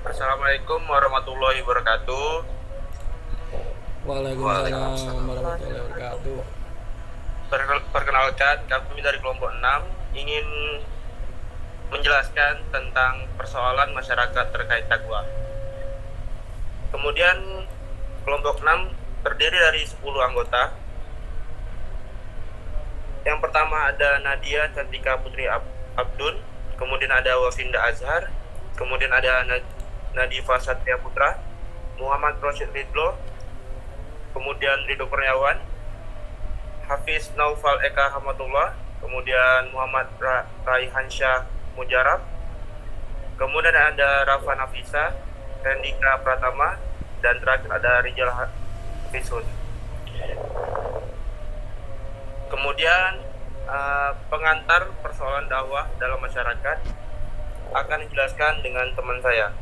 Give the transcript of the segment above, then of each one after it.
Assalamualaikum warahmatullahi wabarakatuh. Waalaikumsalam warahmatullahi wabarakatuh. Perkenalkan, kami dari kelompok 6 ingin menjelaskan tentang persoalan masyarakat terkait takwa. Kemudian kelompok 6 terdiri dari 10 anggota. Yang pertama ada Nadia Cantika Putri Abdun, kemudian ada Wafinda Azhar, kemudian ada Nadifa Satya Putra, Muhammad Rosyid Ridlo, kemudian Ridho Kurniawan, Hafiz Naufal Eka Hamatullah, kemudian Muhammad Raihansyah Mujarab, kemudian ada Rafa Nafisa, Rendika Pratama, dan terakhir ada Rijal Fisun. Kemudian pengantar persoalan dakwah dalam masyarakat akan dijelaskan dengan teman saya.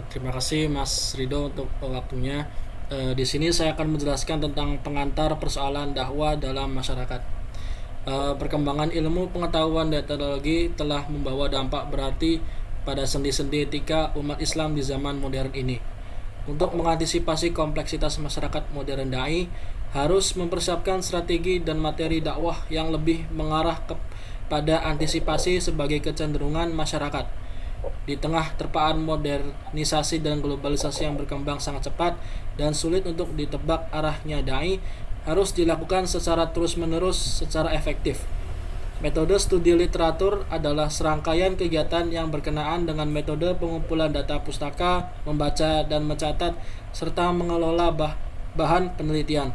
Terima kasih Mas Rido untuk waktunya. Di sini saya akan menjelaskan tentang pengantar persoalan dakwah dalam masyarakat. Perkembangan ilmu pengetahuan dan teknologi telah membawa dampak berarti pada sendi-sendi etika umat Islam di zaman modern ini. Untuk mengantisipasi kompleksitas masyarakat modern dai, harus mempersiapkan strategi dan materi dakwah yang lebih mengarah kepada antisipasi sebagai kecenderungan masyarakat. Di tengah terpaan modernisasi dan globalisasi yang berkembang sangat cepat dan sulit untuk ditebak arahnya dai, harus dilakukan secara terus-menerus secara efektif. Metode studi literatur adalah serangkaian kegiatan yang berkenaan dengan metode pengumpulan data pustaka, membaca dan mencatat, serta mengelola bahan penelitian.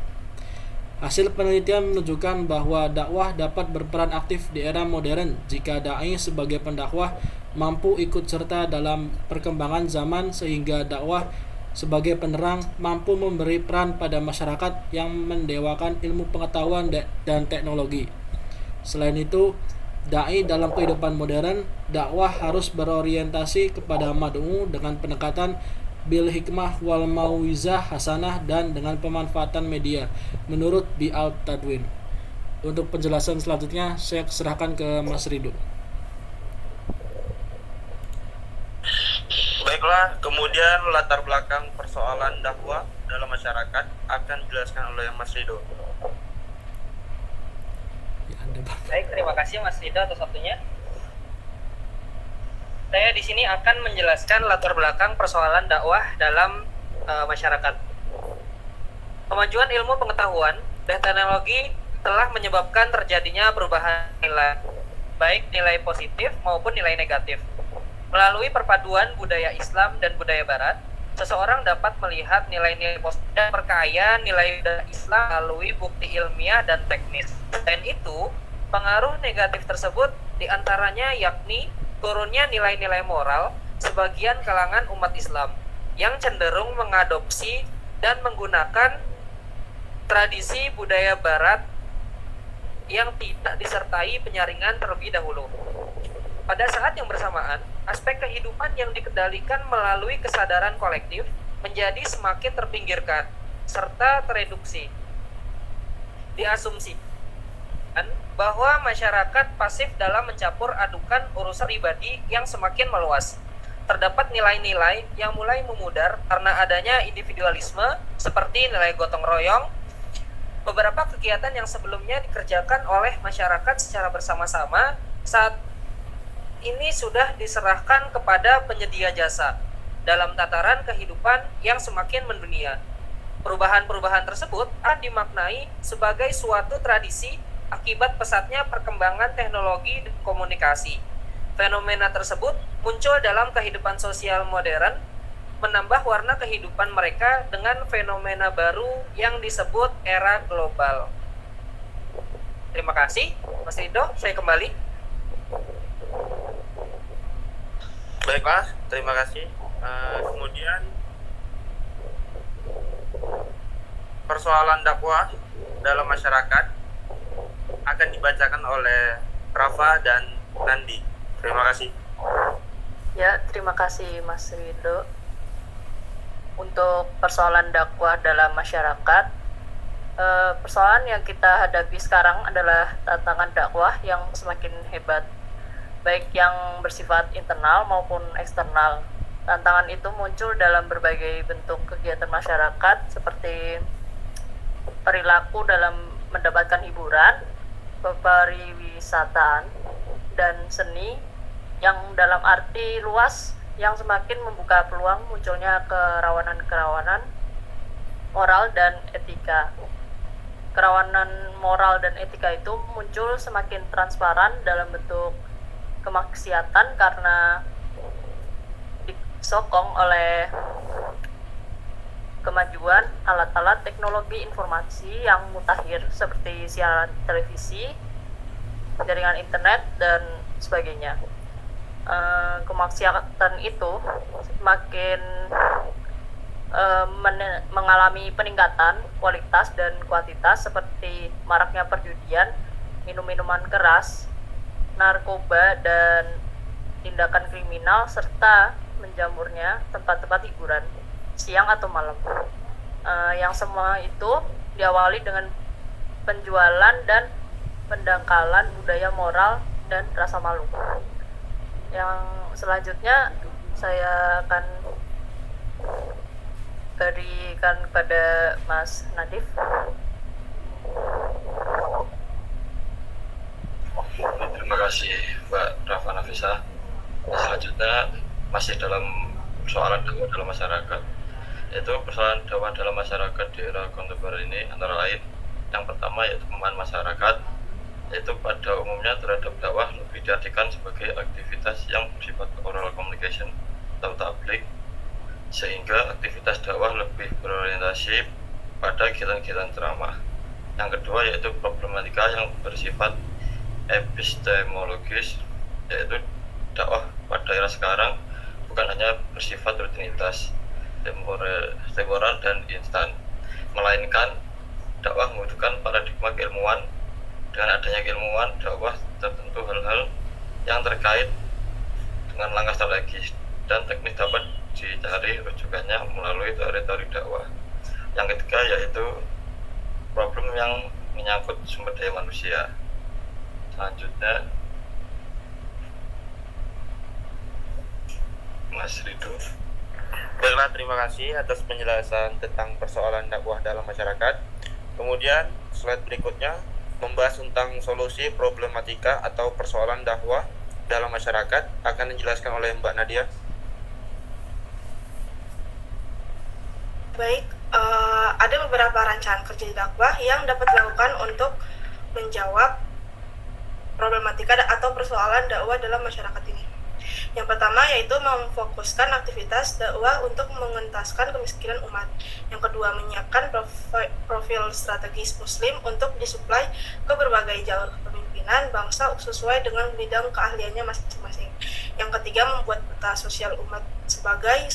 Hasil penelitian menunjukkan bahwa dakwah dapat berperan aktif di era modern jika dai sebagai pendakwah mampu ikut serta dalam perkembangan zaman, sehingga dakwah sebagai penerang mampu memberi peran pada masyarakat yang mendewakan ilmu pengetahuan dan teknologi. Selain itu, dai dalam kehidupan modern, dakwah harus berorientasi kepada mad'u dengan pendekatan bil hikmah wal mauizah hasanah dan dengan pemanfaatan media menurut Bi'al Tadwin. Untuk penjelasan selanjutnya saya serahkan ke Mas Rido. Baiklah, kemudian latar belakang persoalan dakwah dalam masyarakat akan dijelaskan oleh Mas Rido. Baik, terima kasih Mas Rido atas waktunya. Saya di sini akan menjelaskan latar belakang persoalan dakwah dalam masyarakat. Kemajuan ilmu pengetahuan dan teknologi telah menyebabkan terjadinya perubahan nilai, baik nilai positif maupun nilai negatif. Melalui perpaduan budaya Islam dan budaya Barat, seseorang dapat melihat nilai-nilai positif dan perkaya nilai budaya Islam melalui bukti ilmiah dan teknis. Dan itu, pengaruh negatif tersebut diantaranya yakni turunnya nilai-nilai moral sebagian kalangan umat Islam yang cenderung mengadopsi dan menggunakan tradisi budaya Barat yang tidak disertai penyaringan terlebih dahulu. Pada saat yang bersamaan, aspek kehidupan yang dikendalikan melalui kesadaran kolektif menjadi semakin terpinggirkan serta tereduksi. Diasumsi bahwa masyarakat pasif dalam mencampur adukan urusan pribadi yang semakin meluas. Terdapat nilai-nilai yang mulai memudar karena adanya individualisme seperti nilai gotong royong. Beberapa kegiatan yang sebelumnya dikerjakan oleh masyarakat secara bersama-sama saat ini sudah diserahkan kepada penyedia jasa dalam tataran kehidupan yang semakin mendunia. Perubahan-perubahan tersebut akan dimaknai sebagai suatu tradisi akibat pesatnya perkembangan teknologi dan komunikasi. Fenomena tersebut muncul dalam kehidupan sosial modern, menambah warna kehidupan mereka dengan fenomena baru yang disebut era global. Terima kasih, Mas Rido. Saya kembali. Baiklah, terima kasih. Kemudian persoalan dakwah dalam masyarakat akan dibacakan oleh Rafa dan Nandi. Terima kasih. Ya, terima kasih Mas Rido. Untuk persoalan dakwah dalam masyarakat, persoalan yang kita hadapi sekarang adalah tantangan dakwah yang semakin hebat. baik yang bersifat internal maupun eksternal. Tantangan itu muncul dalam berbagai bentuk kegiatan masyarakat seperti perilaku dalam mendapatkan hiburan, pariwisataan, dan seni yang dalam arti luas yang semakin membuka peluang munculnya kerawanan-kerawanan moral dan etika. Kerawanan moral dan etika itu muncul semakin transparan dalam bentuk kemaksiatan karena disokong oleh kemajuan alat-alat teknologi informasi yang mutakhir seperti siaran televisi, jaringan internet, dan sebagainya. Kemaksiatan itu semakin mengalami peningkatan kualitas dan kuantitas seperti maraknya perjudian, minum-minuman keras, narkoba, dan tindakan kriminal, serta menjamurnya tempat-tempat hiburan siang atau malam. Yang semua itu diawali dengan penjualan dan pendangkalan budaya moral dan rasa malu. Yang selanjutnya saya akan berikan kepada Mas Nadif. Terima kasih Mbak Rafa Nafisa. Selanjutnya masih dalam persoalan dakwah dalam masyarakat, yaitu persoalan dakwah dalam masyarakat di era kontemporer ini antara lain yang pertama yaitu pemahaman masyarakat, yaitu pada umumnya terhadap dakwah lebih diartikan sebagai aktivitas yang bersifat oral communication atau tablik, sehingga aktivitas dakwah lebih berorientasi pada kegiatan-kegiatan ceramah. Yang kedua yaitu problematika yang bersifat epistemologis, yaitu dakwah pada era sekarang bukan hanya bersifat rutinitas, temporal dan instan, melainkan dakwah membutuhkan paradigma keilmuan. Dengan adanya keilmuan, dakwah tertentu hal-hal yang terkait dengan langkah strategis dan teknis dapat dicari rujukannya melalui teori-teori dakwah. Yang ketiga yaitu problem yang menyangkut sumber daya manusia. Selanjutnya Mas Rido. Baiklah, terima kasih atas penjelasan tentang persoalan dakwah dalam masyarakat. Kemudian slide berikutnya membahas tentang solusi problematika atau persoalan dakwah dalam masyarakat, akan dijelaskan oleh Mbak Nadia. Baik, ada beberapa rancangan kerja dakwah yang dapat dilakukan untuk menjawab problematika atau persoalan dakwah dalam masyarakat ini. Yang pertama yaitu memfokuskan aktivitas dakwah untuk mengentaskan kemiskinan umat. Yang kedua, menyiapkan profil strategis muslim untuk disuplai ke berbagai jalur kepemimpinan bangsa sesuai dengan bidang keahliannya masing-masing. Yang ketiga, membuat peta sosial umat sebagai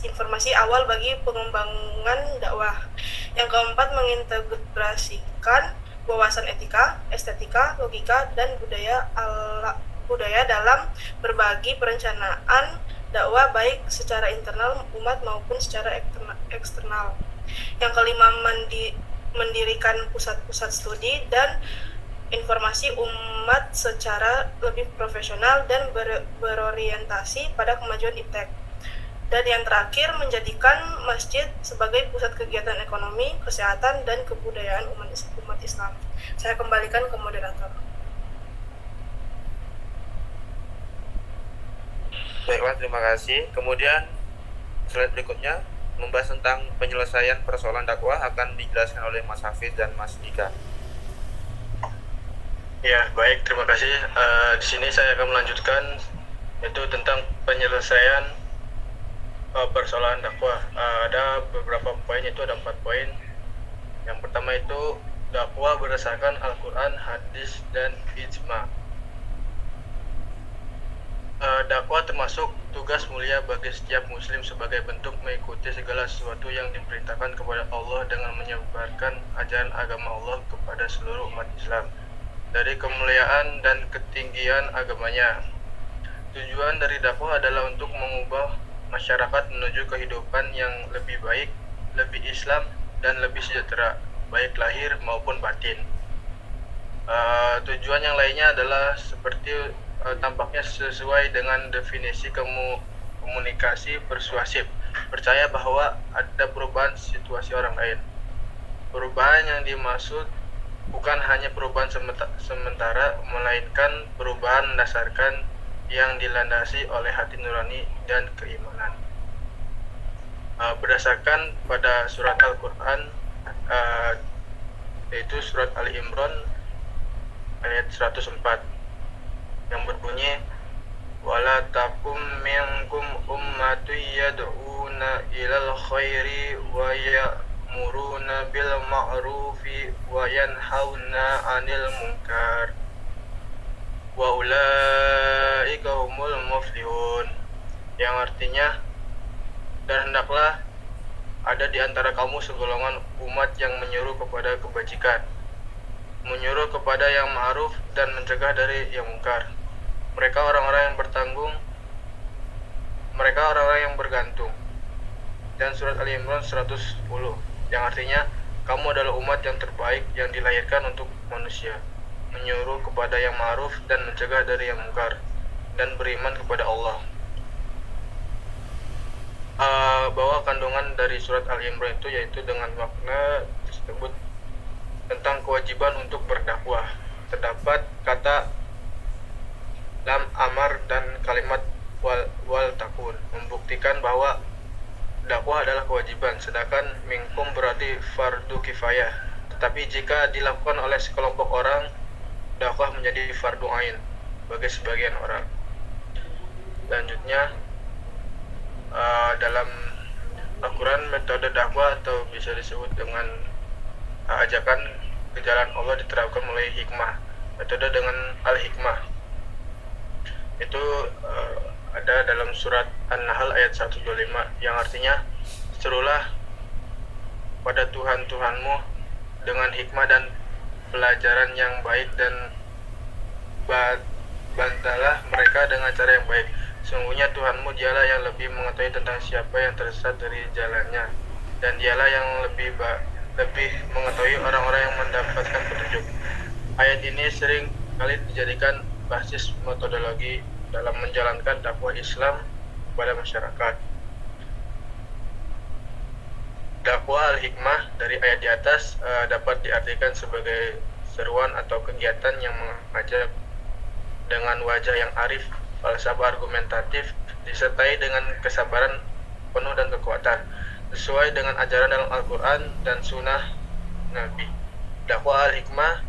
informasi awal bagi pengembangan dakwah. Yang keempat, mengintegrasikan wawasan etika, estetika, logika, dan budaya dalam berbagi perencanaan dakwah baik secara internal umat maupun secara eksternal. Yang kelima, mendirikan pusat-pusat studi dan informasi umat secara lebih profesional dan berorientasi pada kemajuan iptek. Dan yang terakhir, menjadikan masjid sebagai pusat kegiatan ekonomi, kesehatan, dan kebudayaan umat Islam. Saya kembalikan ke moderator. Baiklah, terima kasih. Kemudian slide berikutnya membahas tentang penyelesaian persoalan dakwah, akan dijelaskan oleh Mas Hafiz dan Mas Dika. Ya, baik, terima kasih. Di sini saya akan melanjutkan yaitu tentang penyelesaian persoalan dakwah. Ada beberapa poin, yaitu ada 4 poin. Yang pertama itu dakwah berdasarkan Al-Quran, hadis, dan ijma. Dakwah termasuk tugas mulia bagi setiap muslim sebagai bentuk mengikuti segala sesuatu yang diperintahkan kepada Allah dengan menyebarkan ajaran agama Allah kepada seluruh umat Islam dari kemuliaan dan ketinggian agamanya. Tujuan dari dakwah adalah untuk mengubah masyarakat menuju kehidupan yang lebih baik, lebih Islam, dan lebih sejahtera, baik lahir maupun batin. Tujuan yang lainnya adalah seperti tampaknya sesuai dengan definisi komunikasi persuasif, percaya bahwa ada perubahan situasi orang lain. Perubahan yang dimaksud bukan hanya perubahan sementara, melainkan perubahan mendasarkan yang dilandasi oleh hati nurani dan keimanan. Berdasarkan pada surat Al-Quran, yaitu surat Ali Imran ayat 104 yang berbunyi, wala takum minkum ummatun yad'una ilal khairi wa ya'muruna bil ma'rufi wa yanhauna 'anil munkar wa ulaika humul muflihun, yang artinya, dan hendaklah ada di antara kamu segolongan umat yang menyuruh kepada kebajikan, menyuruh kepada yang ma'ruf, dan mencegah dari yang mungkar. Mereka orang-orang yang bergantung. Dan surat Ali Imran 110 yang artinya, kamu adalah umat yang terbaik yang dilahirkan untuk manusia, menyuruh kepada yang ma'ruf dan mencegah dari yang mungkar, dan beriman kepada Allah. Bahwa kandungan dari surat Al-Imran itu yaitu dengan makna tersebut tentang kewajiban untuk berdakwah. Terdapat kata lam amar dan kalimat wal takun membuktikan bahwa dakwah adalah kewajiban, sedangkan minkum berarti fardu kifayah. Tetapi jika dilakukan oleh sekelompok orang, dakwah menjadi fardu ain bagi sebagian orang. Selanjutnya, dalam Al-Quran, metode dakwah atau bisa disebut dengan ajakan ke jalan Allah diterapkan melalui hikmah, metode dengan al-hikmah. Itu ada dalam surat An-Nahl ayat 125 yang artinya, serulah pada Tuhan-Tuhanmu dengan hikmah dan pelajaran yang baik, dan bantalah mereka dengan cara yang baik. Sungguhnya Tuhanmu dialah yang lebih mengetahui tentang siapa yang tersesat dari jalannya, dan dialah yang lebih mengetahui orang-orang yang mendapatkan petunjuk. Ayat ini sering kali dijadikan basis metodologi dalam menjalankan dakwah Islam kepada masyarakat. Dakwah al-hikmah dari ayat di atas dapat diartikan sebagai seruan atau kegiatan yang mengajak dengan wajah yang arif, falsafah argumentatif, disertai dengan kesabaran penuh dan kekuatan, sesuai dengan ajaran dalam Al-Quran dan Sunnah Nabi. Dakwah al-hikmah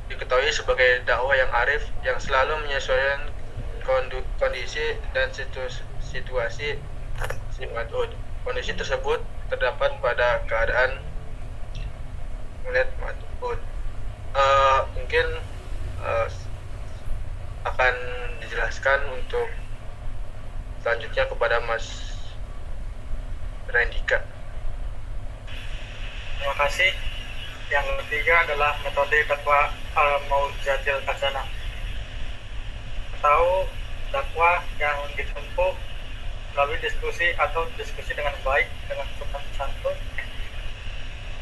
diketahui sebagai dakwah yang arif, yang selalu menyesuaikan kondisi dan situasi si mad'ud. Kondisi tersebut terdapat pada keadaan mad'ud. Mungkin akan dijelaskan untuk selanjutnya kepada Mas Rendika. Terima kasih. Yang ketiga adalah metode dakwah al-maujatil hasanah, atau dakwah yang ditempuh melalui diskusi atau diskusi dengan baik, dengan sopan santun,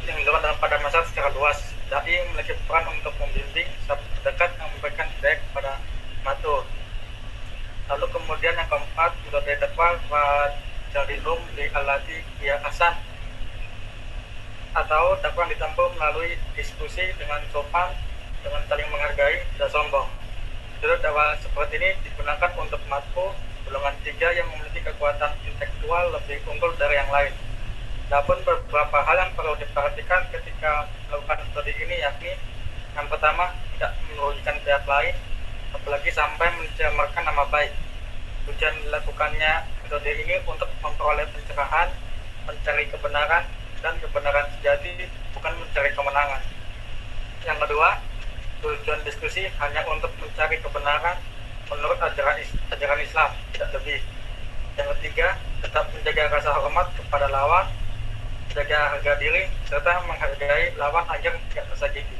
yang dilakukan pada masyarakat secara luas. Dai memiliki peran untuk membimbing sahabat terdekat yang memberikan hidayah kepada matur. Lalu kemudian yang keempat, metode dakwah wa jalilum li allati hiya hasan, atau dakwah ditempuh melalui diskusi dengan sopan, dengan saling menghargai, tidak sombong. Jadi dakwah seperti ini digunakan untuk matku golongan 3 yang memiliki kekuatan intelektual lebih unggul dari yang lain. Namun beberapa hal yang perlu diperhatikan ketika melakukan metode ini, yakni yang pertama, tidak merugikan pihak lain, apalagi sampai mencemarkan nama baik. Tujuan dilakukannya metode ini untuk memperoleh pencerahan, mencari kebenaran, dan kebenaran sejati, bukan mencari kemenangan. Yang kedua, tujuan diskusi hanya untuk mencari kebenaran menurut ajaran Islam, tidak lebih. Yang ketiga, tetap menjaga rasa hormat kepada lawan, menjaga harga diri, serta menghargai lawan agar tidak tersakiti.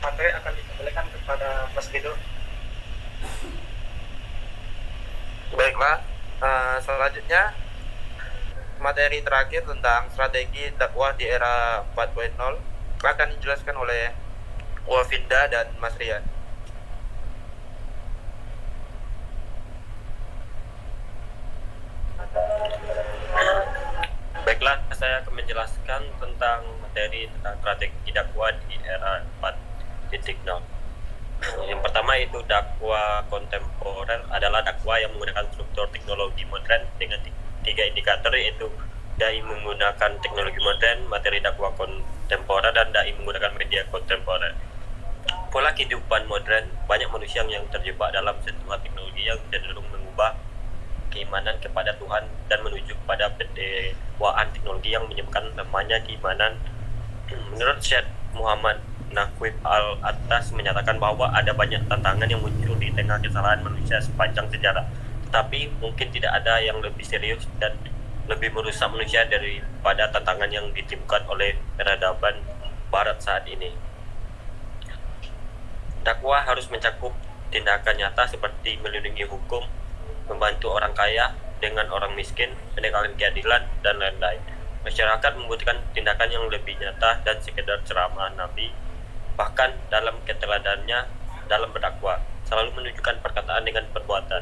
Materi akan dikembalikan kepada Mas Rido. Baiklah, selanjutnya materi terakhir tentang strategi dakwah di era 4.0 akan dijelaskan oleh Wafinda dan Mas Rian. Baiklah, saya akan menjelaskan tentang materi tentang strategi dakwah di era 4.0. Yang pertama itu dakwah kontemporer adalah dakwah yang menggunakan struktur teknologi modern dengan 3 indikator, yaitu dai menggunakan teknologi modern, materi dakwah kontemporer, dan dai menggunakan media kontemporer. Pola kehidupan modern, banyak manusia yang terjebak dalam sentuhan teknologi yang cenderung mengubah keimanan kepada Tuhan dan menuju kepada pendewaan teknologi yang menyebabkan lemahnya keimanan. Menurut Syekh Muhammad Naqib Al-Attas menyatakan bahwa ada banyak tantangan yang muncul di tengah kesalahan manusia sepanjang sejarah, tetapi mungkin tidak ada yang lebih serius dan lebih merusak manusia daripada tantangan yang ditimbulkan oleh peradaban Barat saat ini. Dakwah harus mencakup tindakan nyata seperti melindungi hukum, membantu orang kaya dengan orang miskin, menegakkan keadilan, dan lain-lain. Masyarakat membutuhkan tindakan yang lebih nyata dan sekedar ceramah Nabi. Bahkan dalam keteladanannya dalam berdakwah, selalu menunjukkan perkataan dengan perbuatan.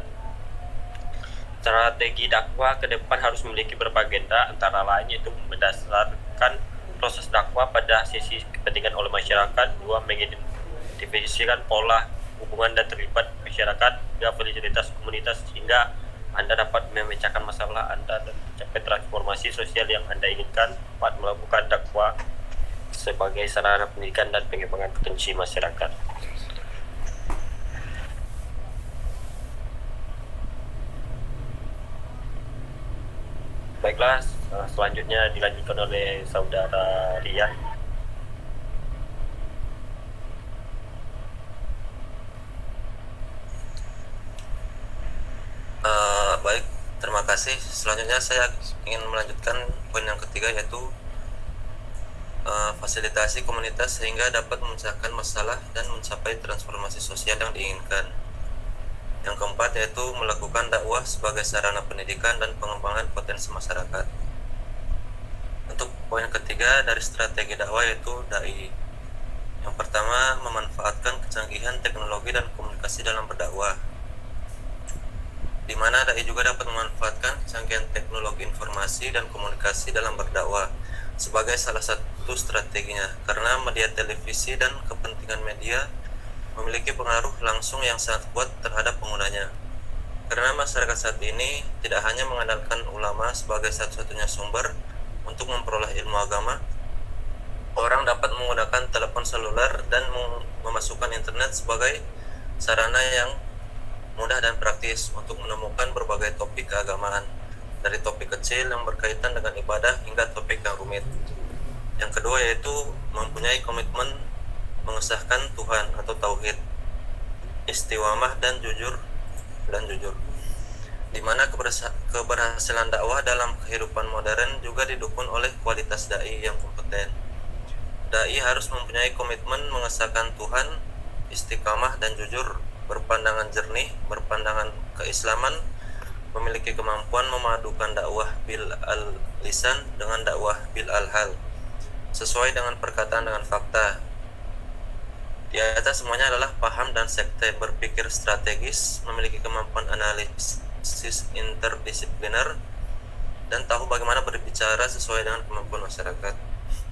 Strategi dakwah ke depan harus memiliki berbagai agenda, antara lain yaitu berdasarkan proses dakwah pada sisi kepentingan oleh masyarakat. 2. Mengidentifikasikan pola hubungan dan terlibat masyarakat dan fasilitas komunitas sehingga Anda dapat memecahkan masalah Anda dan mencapai transformasi sosial yang Anda inginkan. 4. Melakukan dakwah sebagai sarana pendidikan dan pengembangan potensi masyarakat. Baiklah, selanjutnya dilanjutkan oleh saudara Rian. Baik, terima kasih. Selanjutnya saya ingin melanjutkan poin yang ketiga, yaitu fasilitasi komunitas sehingga dapat memecahkan masalah dan mencapai transformasi sosial yang diinginkan. Yang keempat yaitu melakukan dakwah sebagai sarana pendidikan dan pengembangan potensi masyarakat. Untuk poin ketiga dari strategi dakwah yaitu dai. Yang pertama, memanfaatkan kecanggihan teknologi dan komunikasi dalam berdakwah, di mana dai juga dapat memanfaatkan kecanggihan teknologi informasi dan komunikasi dalam berdakwah sebagai salah satu strateginya, karena media televisi dan kepentingan media memiliki pengaruh langsung yang sangat kuat terhadap penggunanya. Karena masyarakat saat ini tidak hanya mengandalkan ulama sebagai satu-satunya sumber untuk memperoleh ilmu agama, orang dapat menggunakan telepon seluler dan memasukkan internet sebagai sarana yang mudah dan praktis untuk menemukan berbagai topik keagamaan, dari topik kecil yang berkaitan dengan ibadah hingga topik yang rumit. Yang kedua yaitu mempunyai komitmen mengesahkan Tuhan atau tauhid, istiqamah dan jujur, di mana keberhasilan dakwah dalam kehidupan modern juga didukung oleh kualitas dai yang kompeten. Dai harus mempunyai komitmen mengesahkan Tuhan, istiqamah dan jujur, berpandangan jernih, berpandangan keislaman, memiliki kemampuan memadukan dakwah bil al-lisan dengan dakwah bil al-hal, sesuai dengan perkataan dengan fakta. Di atas semuanya adalah paham dan sekte, berpikir strategis, memiliki kemampuan analisis interdisipliner, dan tahu bagaimana berbicara sesuai dengan kemampuan masyarakat.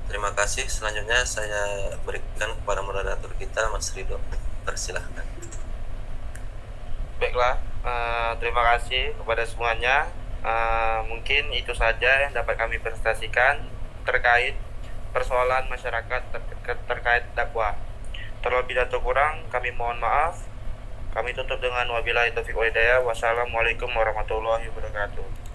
Terima kasih. Selanjutnya saya berikan kepada moderator kita, Mas Rido. Persilahkan. Baiklah, terima kasih kepada semuanya. Mungkin itu saja yang dapat kami presentasikan terkait persoalan masyarakat terkait dakwah. Terlebih dan terkurang kami mohon maaf. Kami tutup dengan wabillahi taufiq wal hidayah. Wassalamualaikum warahmatullahi wabarakatuh.